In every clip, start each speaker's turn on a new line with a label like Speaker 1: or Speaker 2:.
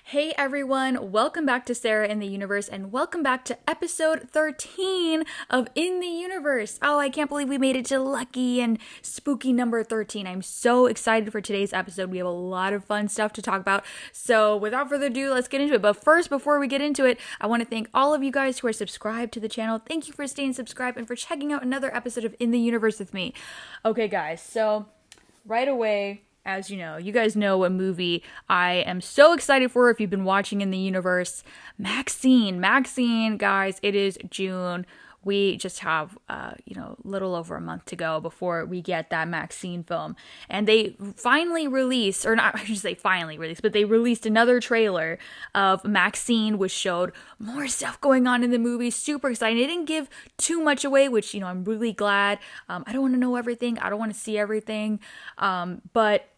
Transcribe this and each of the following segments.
Speaker 1: Hey everyone, welcome back to Sarah in the Universe and welcome back to episode 13 of In the Universe. Oh, I can't believe we made it to lucky and spooky number 13. I'm so excited for today's episode. We have a lot of fun stuff to talk about. So without further ado, let's get into it. But first, before we get into it, I want to thank all of you guys who are subscribed to the channel. Thank you for staying subscribed and for checking out another episode of In the Universe with me. Okay guys, so right away, as you guys know what movie I am so excited for if you've been watching In the Universe. Maxxxine, guys, it is June. We just have, little over a month to go before we get that Maxxxine film. And they finally released, or not, I should say finally released, but they released another trailer of Maxxxine, which showed more stuff going on in the movie. Super exciting. They didn't give too much away, which, I'm really glad. I don't want to know everything. I don't want to see everything. But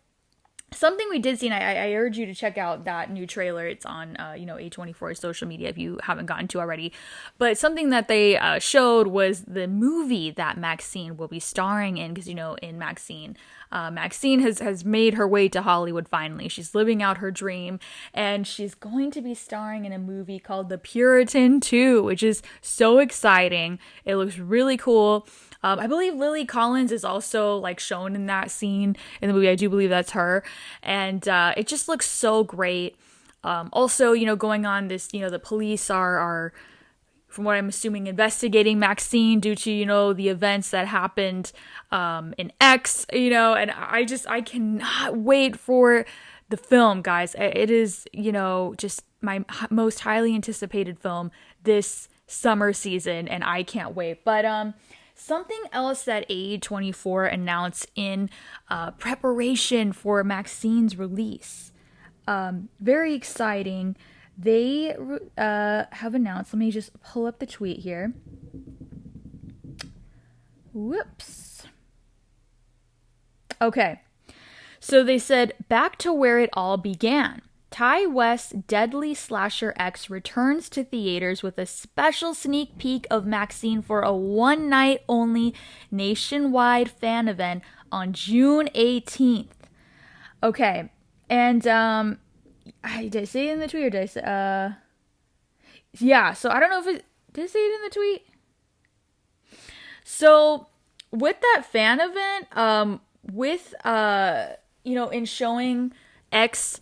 Speaker 1: something we did see, and I urge you to check out that new trailer. It's on, A24's social media if you haven't gotten to already. But something that they showed was the movie that Maxxxine will be starring in. Because, in Maxxxine, Maxxxine has made her way to Hollywood finally. She's living out her dream. And she's going to be starring in a movie called The Puritan 2, which is so exciting. It looks really cool. I believe Lily Collins is also shown in that scene in the movie. I do believe that's her. And it just looks so great. Also, going on this, the police are, from what I'm assuming, investigating Maxxxine due to, the events that happened in X, and I cannot wait for the film, guys. It is, just my most highly anticipated film this summer season, and I can't wait. But, something else that A24 announced in preparation for Maxxine's release. Very exciting. They have announced, let me just pull up the tweet here. Whoops. Okay. So they said, back to where it all began. Ty West's Deadly Slasher X returns to theaters with a special sneak peek of Maxxxine for a one-night-only nationwide fan event on June 18th. Okay, and did I say it in the tweet or did I say, yeah, so I don't know if it, did I say it in the tweet? So, with that fan event, in showing X,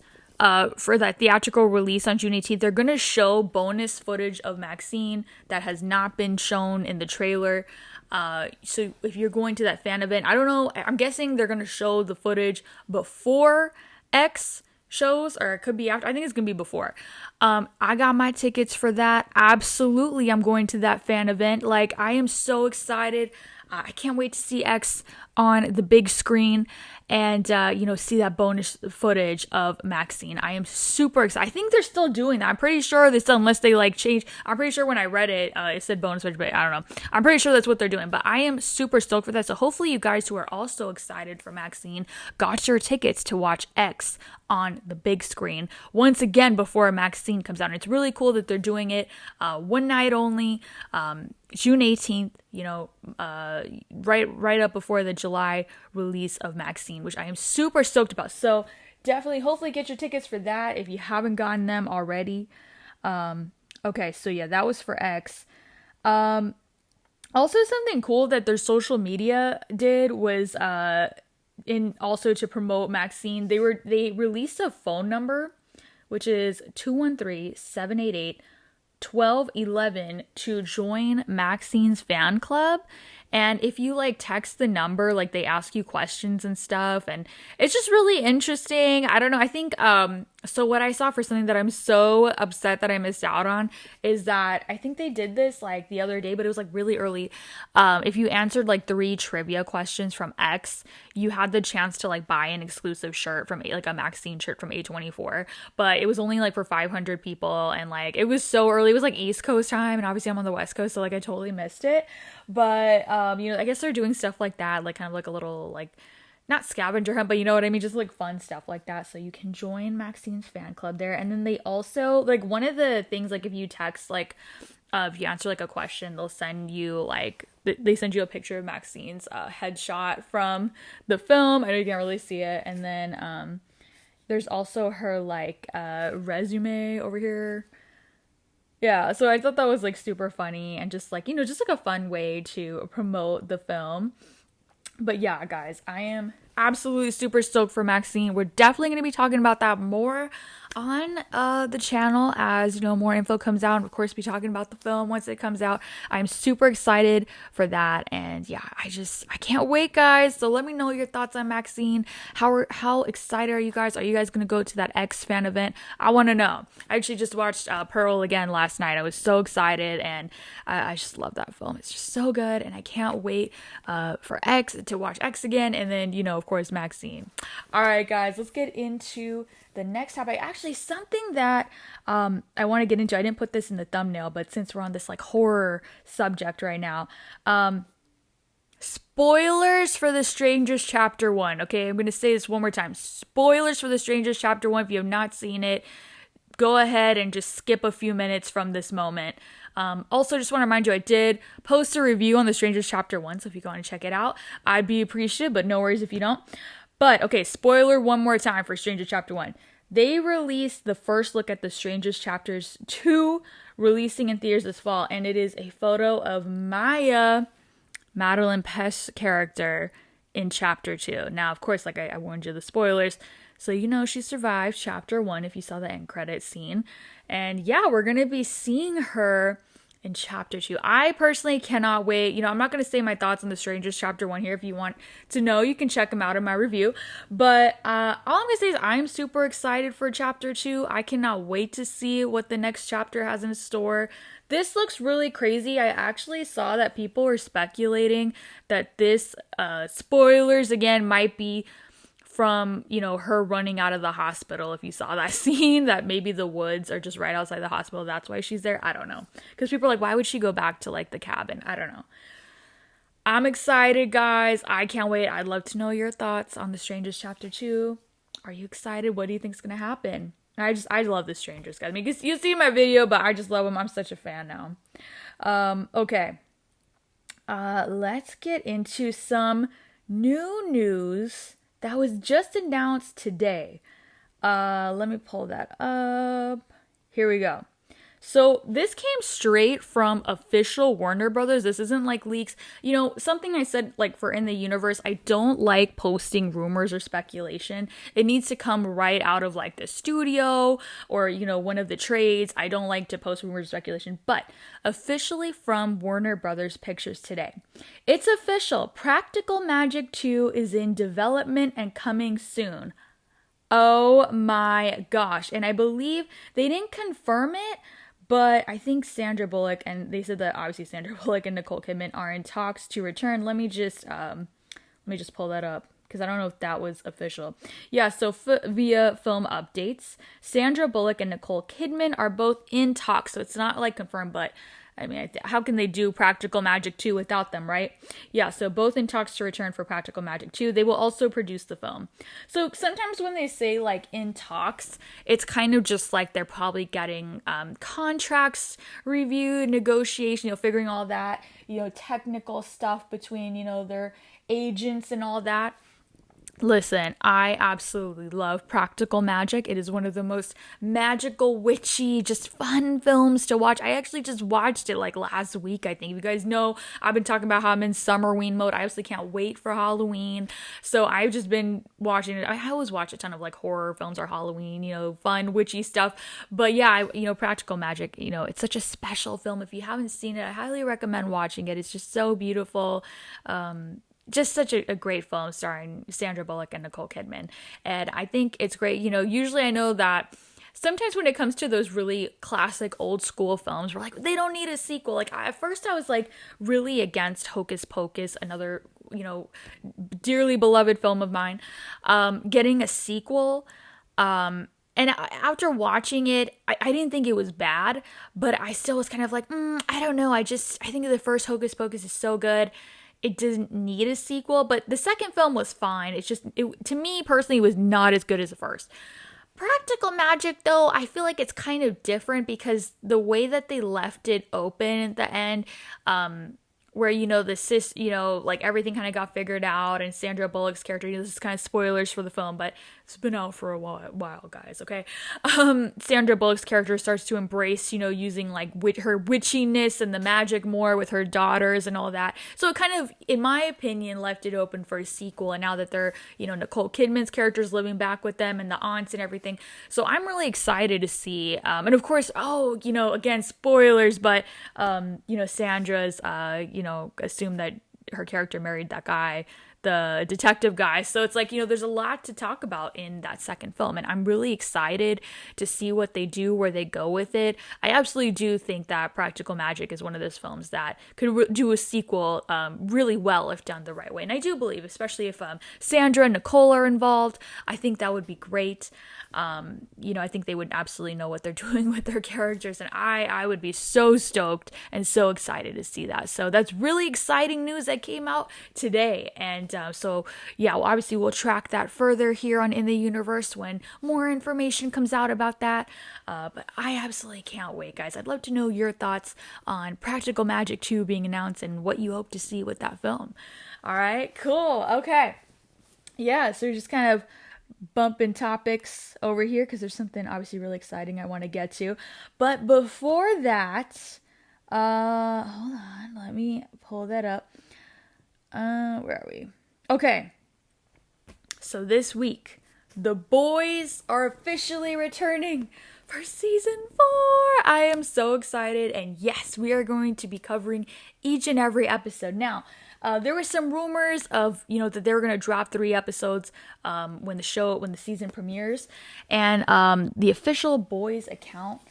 Speaker 1: for that theatrical release on June 18th, they're going to show bonus footage of Maxxxine that has not been shown in the trailer. So if you're going to that fan event, I don't know, I'm guessing they're going to show the footage before X shows, or it could be after. I think it's going to be before. I got my tickets for that. Absolutely, I'm going to that fan event. I am so excited. I can't wait to see X on the big screen and, see that bonus footage of Maxxxine. I am super excited. I think they're still doing that. I'm pretty sure they still, unless they change. I'm pretty sure when I read it, it said bonus footage, but I don't know. I'm pretty sure that's what they're doing, but I am super stoked for that. So hopefully you guys who are also excited for Maxxxine got your tickets to watch X on the big screen once again before Maxxxine comes out. And it's really cool that they're doing it one night only, June 18th, right up before the July release of Maxxxine, which I am super stoked about. So definitely, hopefully get your tickets for that if you haven't gotten them already. Okay, so yeah, that was for X. Also, something cool that their social media did was also to promote Maxxxine, they released a phone number, which is 213-788-1211 to join Maxxine's fan club. And if you text the number, they ask you questions and stuff, and it's just really interesting. I don't know. I think, so what I saw for something that I'm so upset that I missed out on is that I think they did this the other day, but it was really early. If you answered 3 trivia questions from X, you had the chance to buy an exclusive shirt from a Maxxxine shirt from A24, but it was only for 500 people. And it was so early. It was East Coast time. And obviously I'm on the West Coast, so I totally missed it. But, I guess they're doing stuff like that, kind of a little, not scavenger hunt, but you know what I mean? Just fun stuff like that. So you can join Maxxine's fan club there. And then they also, one of the things, if you text, if you answer a question, they'll send you they send you a picture of Maxxine's headshot from the film. I know you can't really see it. And then, there's also her like resume over here. Yeah, so I thought that was like super funny and just like, just like a fun way to promote the film. But yeah, guys, I am absolutely super stoked for Maxxxine. We're definitely going to be talking about that more on the channel as more info comes out, and of course be talking about the film once it comes out. I'm super excited for that, and yeah, I can't wait, guys. So let me know your thoughts on Maxxxine. How excited are you guys? Are you guys gonna go to that X fan event? I want to know. I actually just watched Pearl again last night. I was so excited, and I just love that film. It's just so good, and I can't wait for X to watch X again, and then of course Maxxxine. All right, guys, let's get into the next topic. Actually, something that I want to get into. I didn't put this in the thumbnail, but since we're on this like horror subject right now, spoilers for The Strangers Chapter 1. Okay, I'm going to say this one more time. Spoilers for The Strangers Chapter 1. If you have not seen it, go ahead and just skip a few minutes from this moment. Also, just want to remind you, I did post a review on The Strangers Chapter 1, so if you go and check it out, I'd be appreciative, but no worries if you don't. But, okay, spoiler one more time for Strangers Chapter 1. They released the first look at The Strangers Chapters 2, releasing in theaters this fall, and it is a photo of Maya, Madeline Pest's character, in Chapter 2. Now, of course, like I warned you, the spoilers, so she survived Chapter 1 if you saw the end credit scene. And yeah, we're going to be seeing her in Chapter 2. I personally cannot wait. I'm not going to say my thoughts on The Strangers Chapter 1 here. If you want to know, you can check them out in my review. But all I'm going to say is I'm super excited for Chapter 2. I cannot wait to see what the next chapter has in store. This looks really crazy. I actually saw that people were speculating that this, spoilers again, might be from, her running out of the hospital. If you saw that scene, that maybe the woods are just right outside the hospital. That's why she's there. I don't know. Because people are like, why would she go back to like the cabin? I don't know. I'm excited, guys. I can't wait. I'd love to know your thoughts on The Strangers Chapter 2. Are you excited? What do you think's going to happen? I love The Strangers, guys. I mean, you see my video, but I just love them. I'm such a fan now. Okay. Let's get into some new news that was just announced today. Let me pull that up. Here we go. So this came straight from official Warner Brothers. This isn't like leaks. Something I said like for In the Universe, I don't like posting rumors or speculation. It needs to come right out of like the studio or, one of the trades. I don't like to post rumors or speculation, but officially from Warner Brothers Pictures today. It's official. Practical Magic 2 is in development and coming soon. Oh my gosh. And I believe they didn't confirm it, but I think Sandra Bullock, and they said that obviously Sandra Bullock and Nicole Kidman are in talks to return. Let me just pull that up because I don't know if that was official. Yeah, so via film updates, Sandra Bullock and Nicole Kidman are both in talks. So it's not like confirmed, but I mean, how can they do Practical Magic 2 without them, right? Yeah, so both in talks to return for Practical Magic 2. They will also produce the film. So sometimes when they say, like, in talks, it's kind of just like they're probably getting contracts reviewed, negotiation, figuring all that, technical stuff between, their agents and all that. Listen, I absolutely love Practical Magic. It is one of the most magical, witchy, just fun films to watch. I actually just watched it like last week, I think. You guys know I've been talking about how I'm in summerween mode. I obviously can't wait for Halloween. So I've just been watching it. I always watch a ton of like horror films or Halloween, fun, witchy stuff. But yeah, Practical Magic, it's such a special film. If you haven't seen it, I highly recommend watching it. It's just so beautiful. Just such a great film starring Sandra Bullock and Nicole Kidman. And I think it's great. Usually I know that sometimes when it comes to those really classic old school films, we're like, they don't need a sequel. Like at first I was like really against Hocus Pocus, another, dearly beloved film of mine, getting a sequel. And after watching it, I didn't think it was bad, but I still was kind of like, I don't know. I think the first Hocus Pocus is so good. It didn't need a sequel, but the second film was fine. It's just, to me personally, was not as good as the first. Practical Magic, though, I feel like it's kind of different because the way that they left it open at the end, where, like everything kind of got figured out and Sandra Bullock's character, this is kind of spoilers for the film, but It's been out for a while, guys, okay? Sandra Bullock's character starts to embrace, using like her witchiness and the magic more with her daughters and all that. So it kind of, in my opinion, left it open for a sequel. And now that they're, Nicole Kidman's character's living back with them and the aunts and everything. So I'm really excited to see. And of course, again, spoilers, but, Sandra's, assumed that her character married that guy, the detective guy. So it's like, there's a lot to talk about in that second film. And I'm really excited to see what they do, where they go with it. I absolutely do think that Practical Magic is one of those films that could do a sequel really well if done the right way. And I do believe, especially if Sandra and Nicole are involved, I think that would be great. I think they would absolutely know what they're doing with their characters. And I would be so stoked and so excited to see that. So that's really exciting news that came out today. And obviously we'll track that further here on In the Universe when more information comes out about that. But I absolutely can't wait, guys. I'd love to know your thoughts on Practical Magic 2 being announced and what you hope to see with that film. All right, cool. Okay. Yeah, so we're just kind of bumping topics over here because there's something obviously really exciting I want to get to. But before that, hold on, let me pull that up. Where are we? Okay. So this week, the boys are officially returning for season 4. I am so excited. And yes, we are going to be covering each and every episode. Now, there were some rumors of, that they were going to drop 3 episodes when the season premieres. And the official boys account,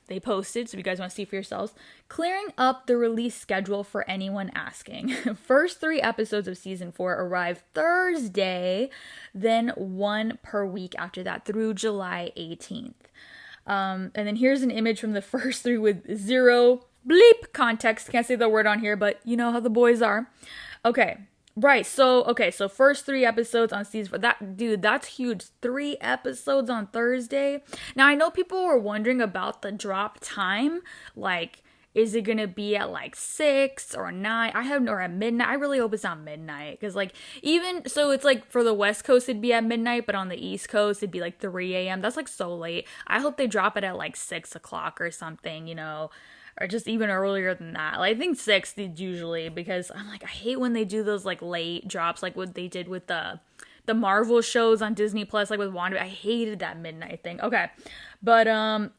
Speaker 1: they posted, so if you guys want to see for yourselves, clearing up the release schedule for anyone asking. First 3 episodes of season 4 arrive Thursday, then 1 per week after that through July 18th. And then here's an image from the first 3 with 0 bleep context. Can't say the word on here, but you know how the boys are. Okay. Right, so first 3 episodes on season 4. That's huge. 3 episodes on Thursday. Now, I know people were wondering about the drop time. Like, is it going to be at like 6 or 9? Or at midnight. I really hope it's not midnight. Because it's like for the West Coast, it'd be at midnight. But on the East Coast, it'd be like 3 a.m. That's like so late. I hope they drop it at like 6 o'clock or something, or just even earlier than that. Like, I think 6 usually, because I'm like, I hate when they do those like late drops, like what they did with the Marvel shows on Disney Plus, like with Wanda. I hated that midnight thing. Okay, but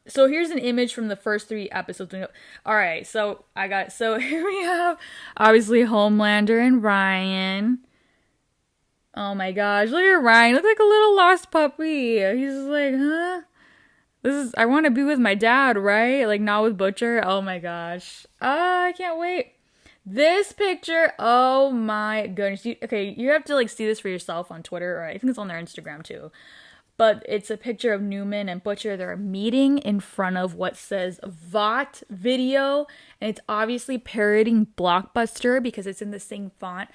Speaker 1: so here's an image from the first 3 episodes. All right, so here we have obviously Homelander and Ryan. Oh my gosh, look at Ryan. Looks like a little lost puppy. He's just like, huh? I want to be with my dad, right? Like, not with Butcher. Oh my gosh. I can't wait. This picture, oh my goodness. You have to like see this for yourself on Twitter, or I think it's on their Instagram too. But it's a picture of Newman and Butcher. They're meeting in front of what says VOT video, and it's obviously parodying Blockbuster because it's in the same font.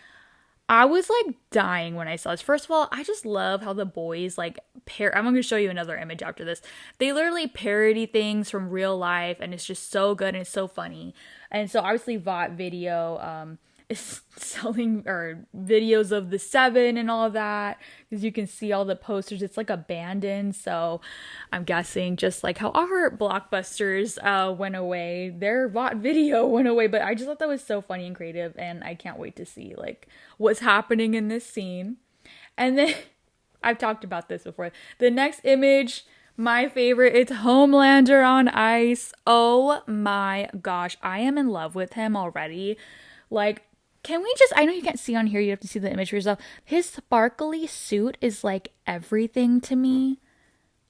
Speaker 1: I was like dying when I saw this. First of all, I just love how the boys like I'm going to show you another image after this. They literally parody things from real life, and it's just so good and it's so funny. And so obviously VOT video is selling videos of the 7 and all that, because you can see all the posters. It's like abandoned, so I'm guessing just like how our Blockbusters went away, their VOT video went away. But I just thought that was so funny and creative, and I can't wait to see like what's happening in this scene. And then I've talked about this before. The next image, my favorite, it's Homelander on ice. Oh my gosh, I am in love with him already. Like, can we just, I know you can't see on here, you have to see the image for yourself. His sparkly suit is like everything to me.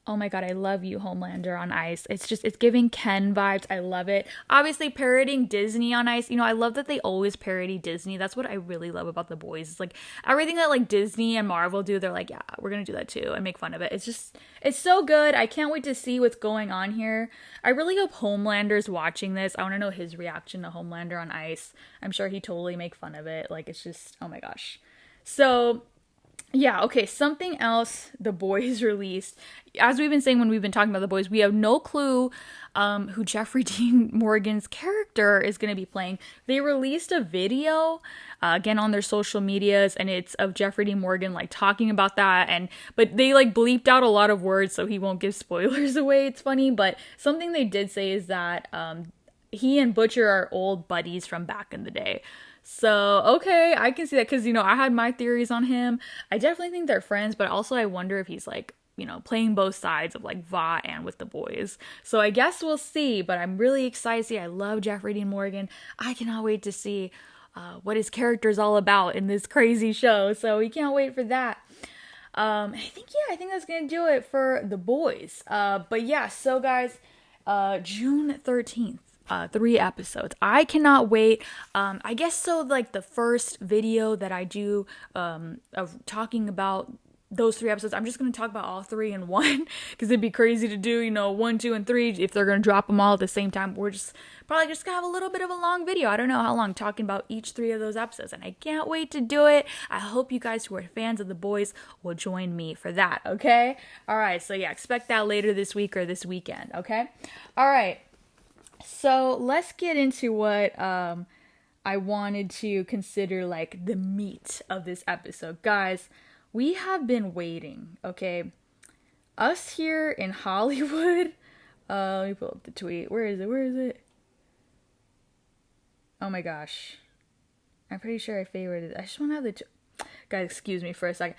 Speaker 1: Oh my god, I love you, Homelander on ice. It's giving Ken vibes. I love it. Obviously, parodying Disney on ice. I love that they always parody Disney. That's what I really love about the boys. It's like everything that like Disney and Marvel do, they're like, yeah, we're gonna do that too, and make fun of it. It's so good. I can't wait to see what's going on here. I really hope Homelander's watching this. I want to know his reaction to Homelander on ice. I'm sure he totally make fun of it. Like, it's just, oh my gosh. So Yeah, okay, something else The Boys released. As we've been saying when we've been talking about The Boys, we have no clue who Jeffrey Dean Morgan's character is going to be playing. They released a video, again, on their social medias, and it's of Jeffrey Dean Morgan, like, talking about that, but they, like, bleeped out a lot of words, so he won't give spoilers away. It's funny, but something they did say is that he and Butcher are old buddies from back in the day. So, okay, I can see that because, I had my theories on him. I definitely think they're friends, but also I wonder if he's like, playing both sides of like Va and with the boys. So I guess we'll see, but I'm really excited to see. I love Jeffrey Dean Morgan. I cannot wait to see what his character is all about in this crazy show. So we can't wait for that. I think that's going to do it for the boys. But yeah, so guys, June 13th. 3 episodes. I cannot wait. I guess so, like, the first video that I do of talking about those 3 episodes, I'm just going to talk about all 3 in one, because it'd be crazy to do, 1, 2, and 3 if they're going to drop them all at the same time. We're probably just going to have a little bit of a long video. I don't know how long, talking about each 3 of those episodes, and I can't wait to do it. I hope you guys who are fans of The Boys will join me for that, okay? Alright, so yeah, expect that later this week or this weekend, okay? Alright. So let's get into what I wanted to consider like the meat of this episode. Guys, we have been waiting, okay? Us here in Hollywood, let me pull up the tweet. Where is it? Oh my gosh. I'm pretty sure I favorited it. I just want to have the... Guys, excuse me for a second.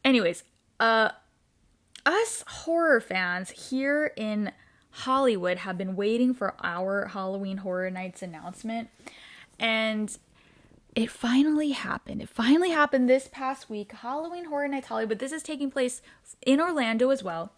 Speaker 1: Anyways, us horror fans here in Hollywood have been waiting for our Halloween Horror Nights announcement, and it finally happened. It finally happened this past week. Halloween Horror Nights Hollywood. This is taking place in Orlando as well.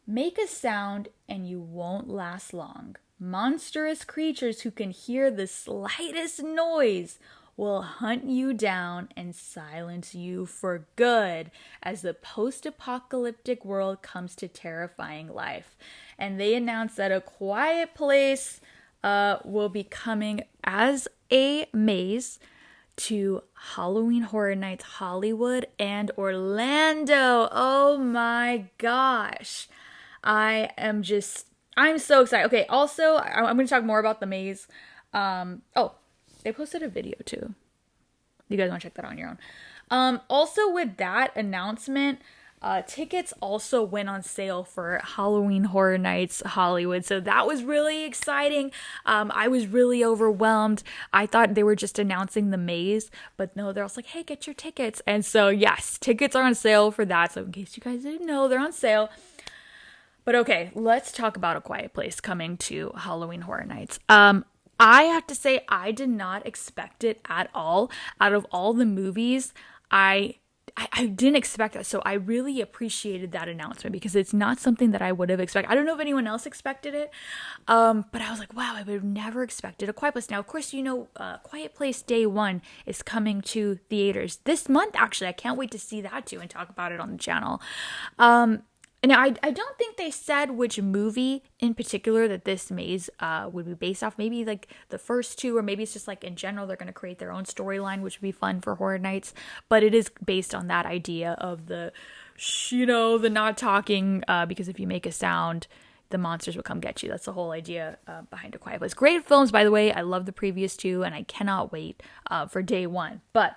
Speaker 1: Make a sound and you won't last long. Monstrous creatures who can hear the slightest noise will hunt you down and silence you for good as the post-apocalyptic world comes to terrifying life. And they announced that A Quiet Place will be coming as a maze to Halloween Horror Nights Hollywood and Orlando. Oh my gosh. I'm so excited. Okay, also, I'm going to talk more about the maze. They posted a video too. You guys want to check that out on your own. Also with that announcement, tickets also went on sale for Halloween Horror Nights Hollywood. So that was really exciting. I was really overwhelmed. I thought they were just announcing the maze, but no, they're also like, hey, get your tickets. And so yes, tickets are on sale for that. So in case you guys didn't know, they're on sale. But okay, let's talk about A Quiet Place coming to Halloween Horror Nights. I have to say, I did not expect it at all. Out of all the movies, I didn't expect that. So I really appreciated that announcement because it's not something that I would have expected. I don't know if anyone else expected it. But I was like, wow, I would have never expected A Quiet Place. Now, of course, Quiet Place Day 1 is coming to theaters this month, actually. I can't wait to see that too and talk about it on the channel. And I don't think they said which movie in particular that this maze would be based off. Maybe like the first 2, or maybe it's just like in general they're going to create their own storyline, which would be fun for Horror Nights. But it is based on that idea of the not talking, because if you make a sound, the monsters will come get you. That's the whole idea behind A Quiet Place. Great films, by the way. I love the previous 2, and I cannot wait for Day 1. But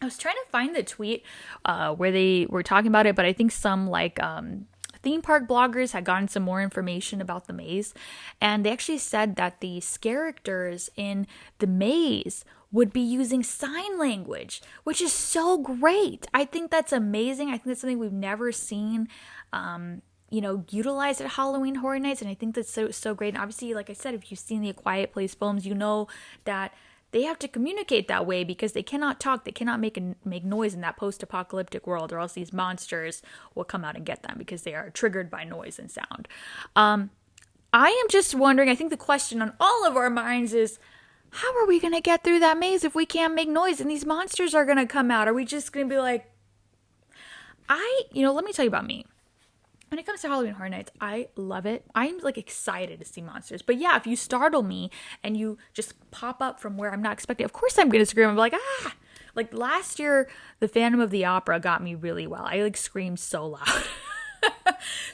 Speaker 1: I was trying to find the tweet where they were talking about it, but I think some theme park bloggers had gotten some more information about the maze, and they actually said that the characters in the maze would be using sign language, which is so great. I think that's amazing. I think that's something we've never seen utilized at Halloween Horror Nights, and I think that's so great. And obviously, like I said, if you've seen the A Quiet Place films, you know that they have to communicate that way because they cannot talk, they cannot make noise in that post-apocalyptic world, or else these monsters will come out and get them because they are triggered by noise and sound. I am just wondering, I think the question on all of our minds is, how are we going to get through that maze if we can't make noise and these monsters are going to come out? Are we just going to be like... let me tell you about me. When it comes to Halloween Horror Nights, I love it. I'm excited to see monsters. But yeah, if you startle me and you just pop up from where I'm not expecting, of course I'm going to scream. I'm like, ah! Like last year, the Phantom of the Opera got me really well. I like screamed so loud.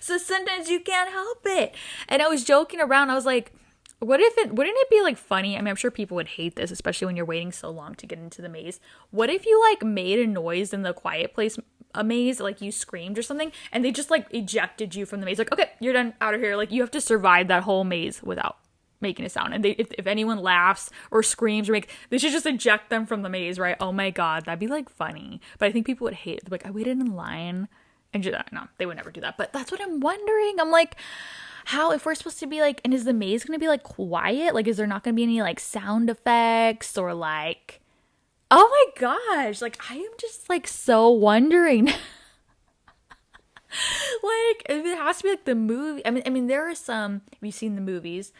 Speaker 1: So sometimes you can't help it. And I was joking around. I was like, wouldn't it be like funny? I mean, I'm sure people would hate this, especially when you're waiting so long to get into the maze. What if you like made a noise in the Quiet Place a maze, like you screamed or something, and they just like ejected you from the maze? Like, okay, you're done, out of here. Like you have to survive that whole maze without making a sound. And if anyone laughs or screams or they should just eject them from the maze, right? Oh my God, that'd be like funny. But I think people would hate it. Like, I waited in line and just, no, they would never do that. But that's what I'm wondering. I'm like, how, if we're supposed to be like, and is the maze going to be like quiet? Like, is there not going to be any like sound effects or like, oh my gosh, like I am just like so wondering. Like, if it has to be like the movie. I mean, there are some, have you seen the movies?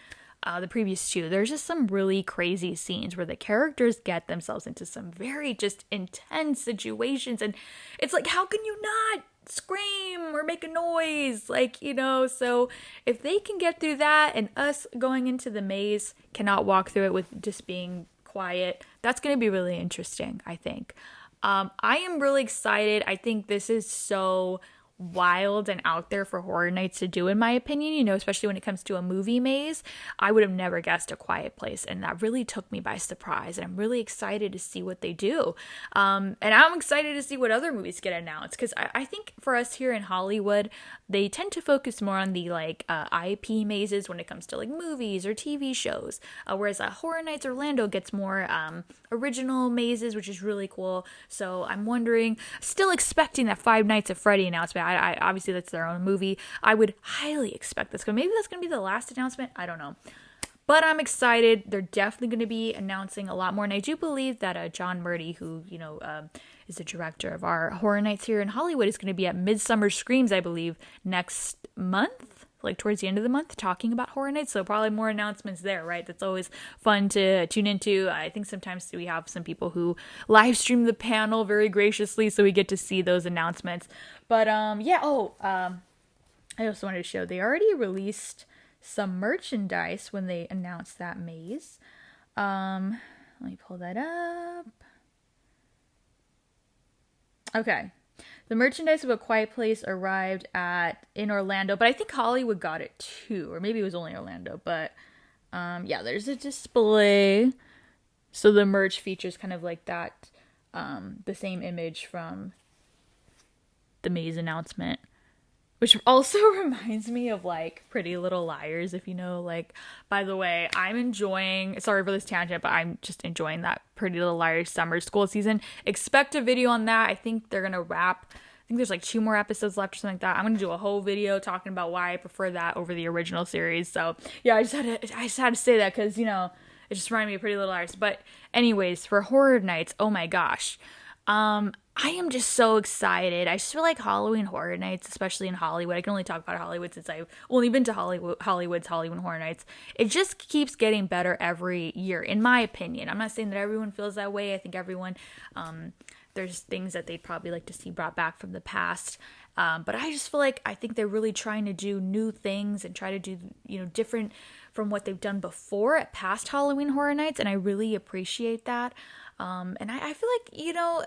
Speaker 1: The previous two, there's just some really crazy scenes where the characters get themselves into some very just intense situations. And it's like, how can you not scream or make a noise? Like, you know, so if they can get through that and us going into the maze cannot walk through it with just being quiet, that's going to be really interesting, I think. I am really excited. I think this is so wild and out there for Horror Nights to do, in my opinion, you know, especially when it comes to a movie maze. I would have never guessed A Quiet Place, and that really took me by surprise, and I'm really excited to see what they do. And I'm excited to see what other movies get announced, because I think for us here in Hollywood, they tend to focus more on the like IP mazes when it comes to like movies or TV shows, whereas Horror Nights Orlando gets more original mazes, which is really cool. So I'm wondering, still expecting that Five Nights at Freddy announcement. I obviously that's their own movie. I would highly expect this. Maybe that's going to be the last announcement. I don't know. But I'm excited. They're definitely going to be announcing a lot more. And I do believe that John Murdy, who, you know, is the director of our Horror Nights here in Hollywood, is going to be at Midsummer Screams, I believe, next month, like towards the end of the month, talking about Horror Nights. So probably more announcements there, right? That's always fun to tune into. I think sometimes we have some people who live stream the panel very graciously, so we get to see those announcements. But yeah, I also wanted to show, they already released some merchandise when they announced that maze. Let me pull that up. Okay. The merchandise of A Quiet Place arrived in Orlando, but I think Hollywood got it too, or maybe it was only Orlando. But yeah, there's a display. So the merch features kind of like that, the same image from the maze announcement, which also reminds me of like Pretty Little Liars, if you know. Like, by the way, I'm enjoying, sorry for this tangent, but I'm just enjoying that Pretty Little Liars summer school season. Expect a video on that. I think they're gonna wrap, I think there's like 2 more episodes left or something like that. I'm gonna do a whole video talking about why I prefer that over the original series. So yeah, I just had to say that, because, you know, it just reminded me of Pretty Little Liars. But anyways, for Horror Nights, oh my gosh, I am just so excited. I just feel like Halloween Horror Nights, especially in Hollywood, I can only talk about Hollywood since I've only been to Hollywood's Halloween Horror Nights. It just keeps getting better every year, in my opinion. I'm not saying that everyone feels that way. I think everyone, there's things that they'd probably like to see brought back from the past. But I just feel like, I think they're really trying to do new things and try to do, you know, different from what they've done before at past Halloween Horror Nights. And I really appreciate that. And I feel like, you know,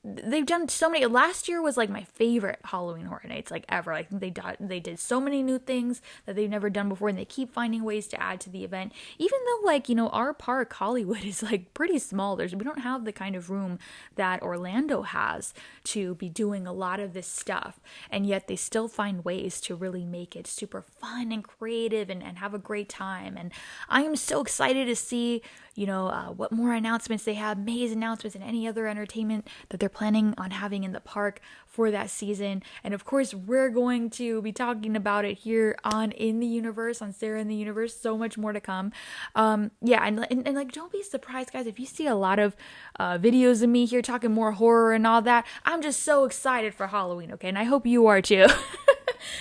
Speaker 1: they've done so many. Last year was like my favorite Halloween Horror Nights like ever. I think they did so many new things that they've never done before, and they keep finding ways to add to the event. Even though, like, you know, our park Hollywood is like pretty small. We don't have the kind of room that Orlando has to be doing a lot of this stuff, and yet they still find ways to really make it super fun and creative and have a great time. And I am so excited to see, you know, what more announcements they have, maze announcements, and any other entertainment that they're planning on having in the park for that season. And of course, we're going to be talking about it here on In the Universe, on Sarah in the Universe. So much more to come. Yeah, and like, don't be surprised, guys, if you see a lot of videos of me here talking more horror and all that. I'm just so excited for Halloween, okay? And I hope you are too.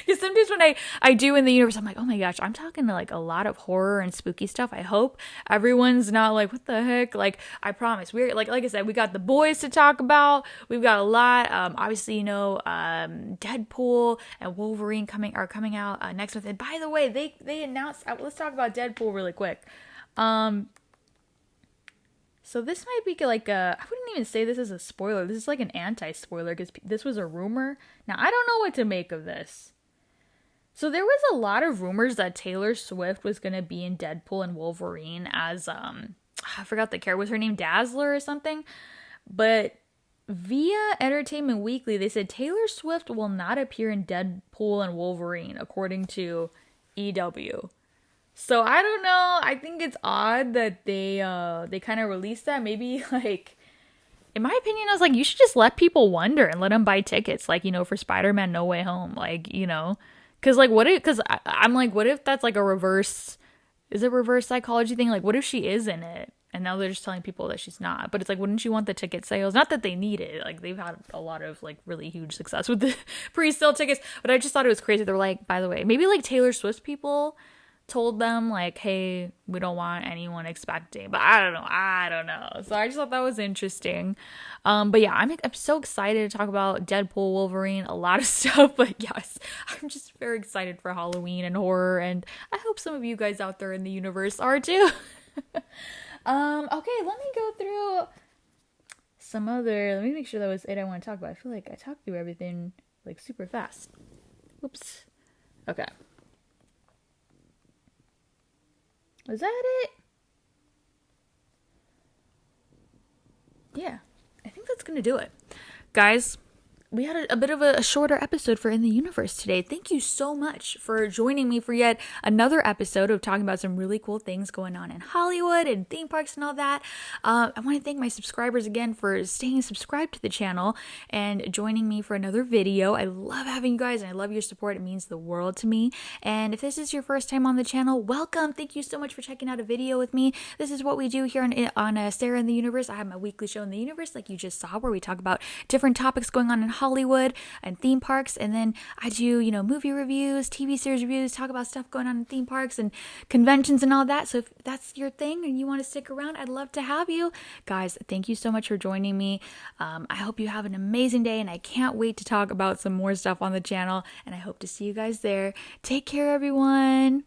Speaker 1: Because sometimes when I do In the Universe, I'm like, oh my gosh, I'm talking like a lot of horror and spooky stuff. I hope everyone's not like, what the heck? Like, I promise. We're like I said, we got The Boys to talk about. We've got a lot. Obviously, you know, Deadpool and Wolverine are coming out next month. And by the way, they announced. Let's talk about Deadpool really quick. So this might be like a, I wouldn't even say this is a spoiler. This is like an anti-spoiler because this was a rumor. Now, I don't know what to make of this. So there was a lot of rumors that Taylor Swift was going to be in Deadpool and Wolverine as, I forgot the character. Was her name Dazzler or something? But via Entertainment Weekly, they said Taylor Swift will not appear in Deadpool and Wolverine, according to EW. So I don't know. I think it's odd that they kind of released that. Maybe like, in my opinion, I was like, you should just let people wonder and let them buy tickets, like, you know, for Spider-Man No Way Home, like, you know, because like I'm like, what if that's like a reverse? Is it reverse psychology thing? Like, what if she is in it? And now they're just telling people that she's not. But it's like, wouldn't you want the ticket sales? Not that they need it. Like, they've had a lot of, like, really huge success with the pre-sale tickets. But I just thought it was crazy. They were like, by the way, maybe, like, Taylor Swift people told them, like, hey, we don't want anyone expecting. But I don't know. So I just thought that was interesting. But yeah, I'm so excited to talk about Deadpool, Wolverine, a lot of stuff. But yes, I'm just very excited for Halloween and horror. And I hope some of you guys out there in the universe are too. Okay, let me go through some other, let me make sure that was it I want to talk about. I feel like I talked through everything, like, super fast. Whoops. Okay. Was that it? Yeah, I think that's gonna do it. Guys, we had a bit of a shorter episode for In the Universe today. Thank you so much for joining me for yet another episode of talking about some really cool things going on in Hollywood and theme parks and all that. I want to thank my subscribers again for staying subscribed to the channel and joining me for another video. I love having you guys and I love your support. It means the world to me. And if this is your first time on the channel, welcome. Thank you so much for checking out a video with me. This is what we do here on Sarah in the Universe. I have my weekly show in the universe, like you just saw, where we talk about different topics going on in Hollywood and theme parks, and then I do, you know, movie reviews, TV series reviews, talk about stuff going on in theme parks and conventions and all that. So if that's your thing and you want to stick around, I'd love to have you. Guys, thank you so much for joining me. I hope you have an amazing day, and I can't wait to talk about some more stuff on the channel, and I hope to see you guys there. Take care, everyone.